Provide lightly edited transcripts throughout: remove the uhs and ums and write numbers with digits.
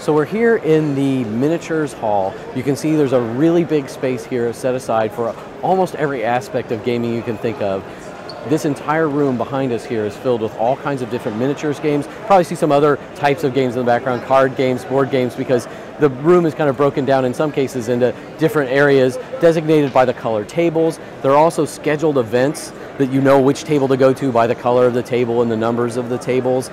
So we're here in the miniatures hall. You can see there's a really big space here set aside for almost every aspect of gaming you can think of. This entire room behind us here is filled with all kinds of different miniatures games. Probably see some other types of games in the background, card games, board games, because the room is kind of broken down in some cases into different areas designated by the color tables. There are also scheduled events that you know which table to go to by the color of the table and the numbers of the tables.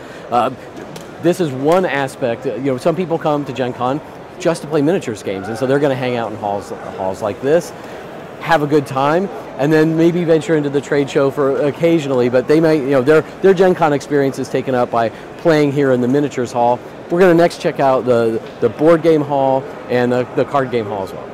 This is one aspect. Some people come to GenCon just to play miniatures games, and so they're going to hang out in halls like this, have a good time, and then maybe venture into the trade show for occasionally. But they might, their GenCon experience is taken up by playing here in the miniatures hall. We're going to next check out the board game hall and the card game hall as well.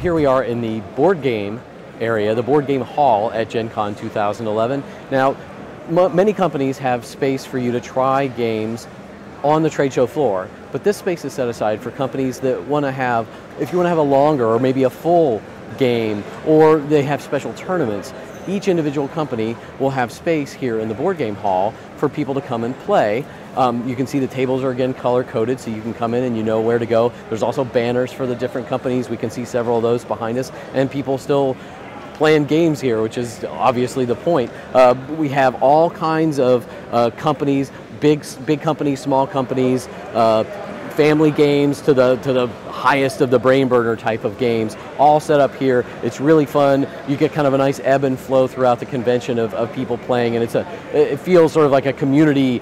Here we are in the board game area, the board game hall at GenCon 2011. Now, many companies have space for you to try games on the trade show floor, but this space is set aside for companies that want to have, if you want to have a longer or maybe a full game, or they have special tournaments, each individual company will have space here in the board game hall for people to come and play. You can see the tables are again color coded, so you can come in and you know where to go. There's also banners for the different companies. We can see several of those behind us, and people still playing games here, which is obviously the point. We have all kinds of companies, big companies, small companies, family games to the highest of the brain burner type of games, all set up here. It's really fun. You get kind of a nice ebb and flow throughout the convention of people playing, and it feels sort of like a community,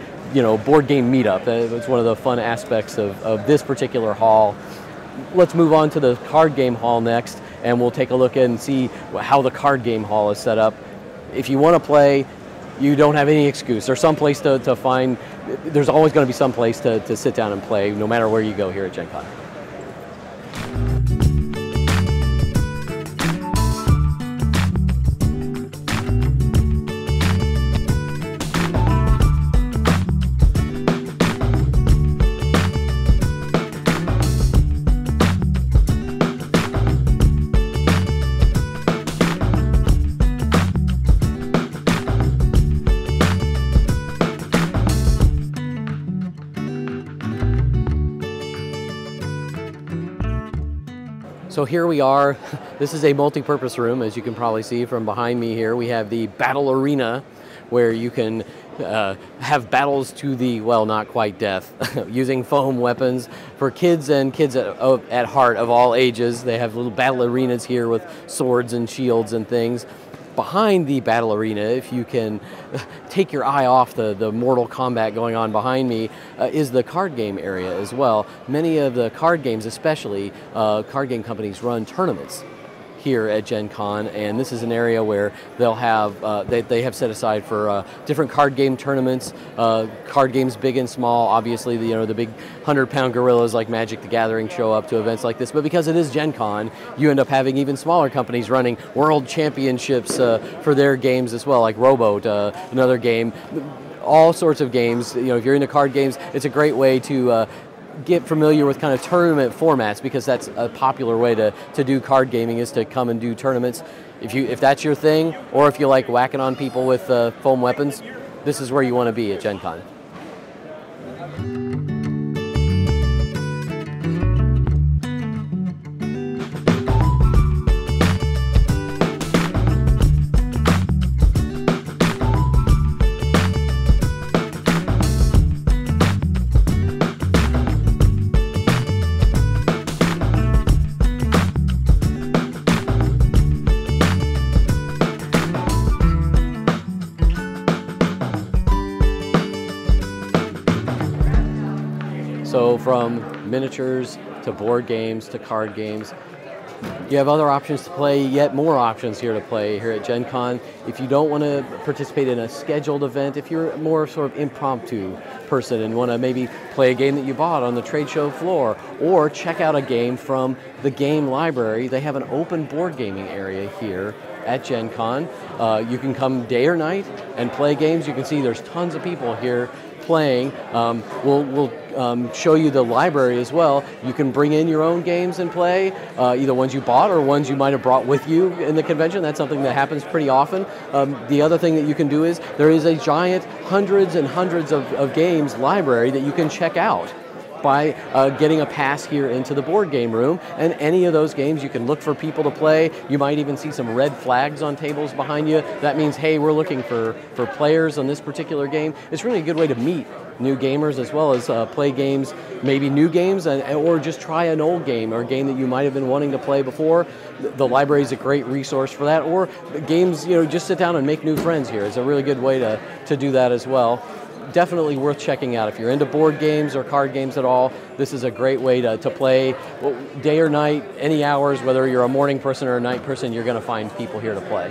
board game meetup. It's one of the fun aspects of this particular hall. Let's move on to the card game hall next, and we'll take a look and see how the card game hall is set up. If you want to play, you don't have any excuse. There's some place to find. There's always going to be some place to sit down and play, no matter where you go here at GenCon. So here we are. This is a multi-purpose room, as you can probably see from behind me here. We have the battle arena, where you can have battles to the, well, not quite death, using foam weapons for kids and kids at heart of all ages. They have little battle arenas here with swords and shields and things. Behind the battle arena, if you can take your eye off the Mortal Kombat going on behind me, is the card game area as well. Many of the card games, especially, card game companies run tournaments here at GenCon, and this is an area where they'll have they have set aside for different card game tournaments, card games big and small. Obviously, the big 100-pound gorillas like Magic the Gathering show up to events like this, but because it is GenCon, you end up having even smaller companies running world championships for their games as well, like Rowboat, another game. All sorts of games. If you're into card games, it's a great way to get familiar with kind of tournament formats, because that's a popular way to do card gaming, is to come and do tournaments. If that's your thing, or if you like whacking on people with foam weapons, this is where you want to be at GenCon. from miniatures to board games to card games. You have other options to play, yet more options here to play here at GenCon. If you don't want to participate in a scheduled event, if you're more sort of impromptu person and want to maybe play a game that you bought on the trade show floor, or check out a game from the game library, they have an open board gaming area here at GenCon. You can come day or night and play games. You can see there's tons of people here playing. We'll show you the library as well. You can bring in your own games and play, either ones you bought or ones you might have brought with you in the convention. That's something that happens pretty often. The other thing that you can do is there is a giant hundreds and hundreds of games library that you can check out by getting a pass here into the board game room, and any of those games you can look for people to play. You might even see some red flags on tables behind you. That means, hey, we're looking for players on this particular game. It's really a good way to meet new gamers as well as play games, maybe new games, or just try an old game or a game that you might have been wanting to play before. The library is a great resource for that, or games, just sit down and make new friends here. It's a really good way to do that as well. Definitely worth checking out. If you're into board games or card games at all, this is a great way to play day or night, any hours, whether you're a morning person or a night person, you're going to find people here to play.